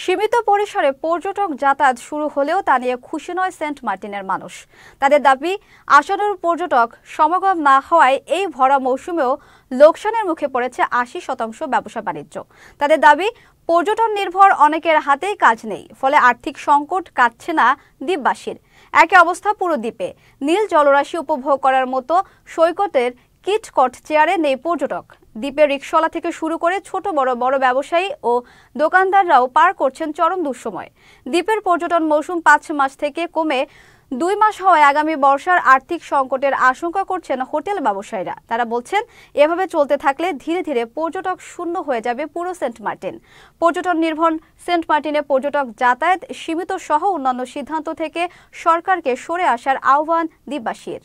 সীমিত পরিসরে পর্যটক যাতায়াত শুরু হলেও তা নিয়ে খুশি নয় সেন্ট মার্টিনের মানুষ। তাদের দাবি, আশানুরূপ পর্যটক সমাগম না হওয়ায় এই ভরা মৌসুমেও লোকসানের মুখে পড়েছে ৮০% ব্যবসা বাণিজ্য। তাদের দাবি, পর্যটন নির্ভর অনেকের হাতেই কাজ নেই, ফলে আর্থিক সংকট কাটছে না দ্বীপবাসীর। একই অবস্থা পুরো দ্বীপে। নীল জলরাশি উপভোগ করার মতো সৈকতের কিটকট চেয়ারে নেই পর্যটক। দ্বীপের রিকশাওয়ালা থেকে শুরু করে ছোট বড় ব্যবসায়ী ও দোকানদাররাও পার করছেন চরম দুঃসময়। দ্বীপের পর্যটন মৌসুম ৫ মাস থেকে কমে ২ মাস হওয়ায় আগামী বর্ষার আর্থিক সংকটের আশঙ্কা করছেন হোটেল ব্যবসায়ীরা। তারা বলছেন, এভাবে চলতে থাকলে ধীরে ধীরে পর্যটক শূন্য হয়ে যাবে পুরো সেন্ট মার্টিন। পর্যটন নির্ভর সেন্ট মার্টিনে পর্যটক যাতায়াত সীমিত সহ অন্যান্য সিদ্ধান্ত থেকে সরকারকে সরে আসার আহ্বান দ্বীপবাসীর।